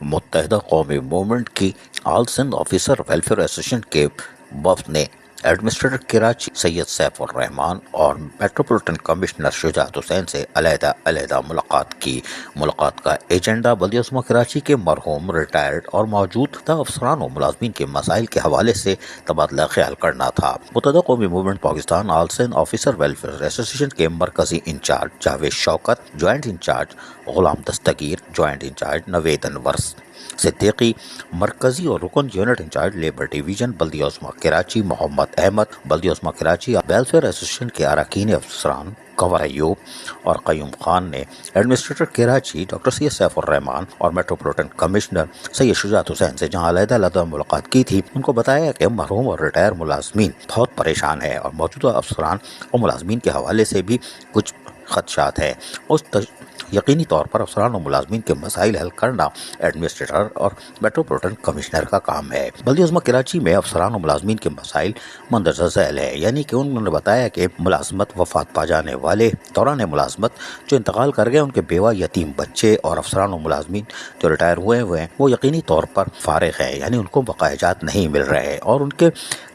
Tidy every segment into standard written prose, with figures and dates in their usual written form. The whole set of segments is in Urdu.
متحدہ قومی موومنٹ کی آل سندھ آفیسر ویلفیئر ایسوسیشن کے وفد نے ایڈمنسٹریٹر کراچی سید سیف الرحمان اور میٹروپولیٹن کمشنر شجاعت حسین سے علیحدہ ملاقات کی۔ ملاقات کا ایجنڈا بلدیہ عظمیٰ کراچی کے مرحوم ریٹائرڈ اور موجودہ افسران و ملازمین کے مسائل کے حوالے سے تبادلہ خیال کرنا تھا۔ متحدہ قومی موومنٹ پاکستان آل سندھ آفیسر ویلفیئر ایسوسیشن کے مرکزی انچارج جاوید شوکت، joint incharge Ghulam Dastgir, joint incharge نوید انور صدیقی، مرکزی اور رکن یونٹ انچارج لیبر ڈویژن بلدیہ عظمیٰ کراچی محمد احمد، بلدیہ عظمیٰ کراچی ویلفیئر ایسوسیشن کے اراکین افسران کنور ایوب اور قیوم خان نے ایڈمنسٹریٹر کراچی ڈاکٹر سید سیف الرحمان اور میٹروپولیٹن کمشنر سید شجاعت حسین سے جہاں علیحدہ ملاقات کی تھی، ان کو بتایا کہ مرحوم اور ریٹائر ملازمین بہت پریشان ہیں اور موجودہ افسران اور ملازمین کے حوالے سے بھی کچھ خدشات ہیں۔ یقینی طور پر افسران و ملازمین کے مسائل حل کرنا ایڈمنسٹریٹر اور میٹروپولیٹن کمشنر کا کام ہے۔ بلدیہ عظمیٰ کراچی میں افسران و ملازمین کے مسائل مندرجہ ذیل ہے، یعنی کہ انہوں نے بتایا کہ ملازمت وفات پا جانے والے دوران ملازمت جو انتقال کر گئے، ان کے بیوہ یتیم بچے اور افسران و ملازمین جو ریٹائر ہوئے ہیں وہ یقینی طور پر فارغ ہیں، یعنی ان کو بقایا جات نہیں مل رہے، اور ان کے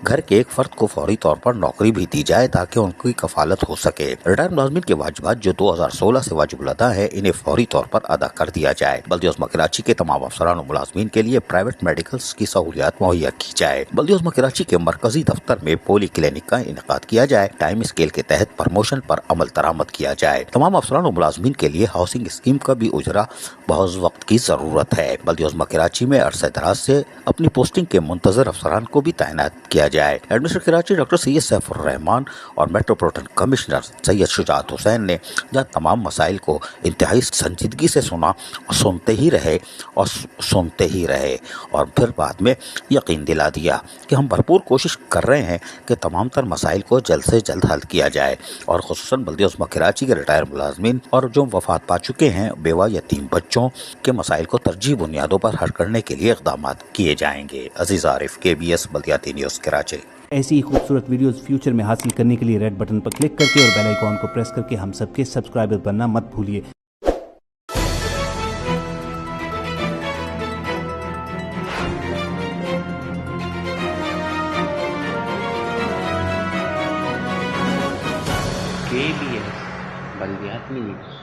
گھر کے ایک فرد کو فوری طور پر نوکری بھی دی جائے تاکہ ان کی کفالت ہو سکے۔ ریٹائر ملازمین کے واجبات جو 2016 سے واجب الادا ہے، انہیں فوری طور پر ادا کر دیا جائے۔ بلدیہ عظمیٰ کراچی کے تمام افسران و ملازمین کے لیے پرائیویٹ میڈیکلز کی سہولیات مہیا کی جائے۔ بلدیہ عظمیٰ کراچی کے مرکزی دفتر میں پولی کلینک کا انعقاد کیا جائے۔ ٹائم اسکیل کے تحت پروموشن پر عمل درآمد کیا جائے۔ تمام افسران و ملازمین کے لیے ہاؤسنگ اسکیم کا بھی اجرا بہت وقت کی ضرورت ہے۔ بلدیہ عظمیٰ کراچی میں عرصہ دراز سے اپنی پوسٹنگ کے منتظر افسران کو بھی تعینات کیا جائے۔ ایڈمنسٹریٹر کراچی ڈاکٹر سید سیف الرحمان اور میٹروپولیٹن کمشنر سید شجاعت حسین نے جہاں تمام مسائل کو انتہائی سنجیدگی سے سنتے ہی رہے اور پھر بعد میں یقین دلا دیا کہ ہم بھرپور کوشش کر رہے ہیں کہ تمام تر مسائل کو جلد سے جلد حل کیا جائے، اور خصوصاً بلدیہ عظمیٰ کراچی کے ریٹائر ملازمین اور جو وفات پا چکے ہیں بیوہ یتیم بچوں کے مسائل کو ترجیحی بنیادوں پر حل کرنے کے لیے اقدامات کیے جائیں گے۔ عزیز عارف، KBS بلدیاتی نیوز کراچی۔ ایسی ہی خوبصورت ویڈیوز فیوچر میں حاصل کرنے کے لیے ریڈ بٹن پر کلک کر کے اور بیل آئیکن کو پریس کر کے ہم سب کے سبسکرائبر بننا مت بھولیے۔ KBS بلدیاتی نیوز۔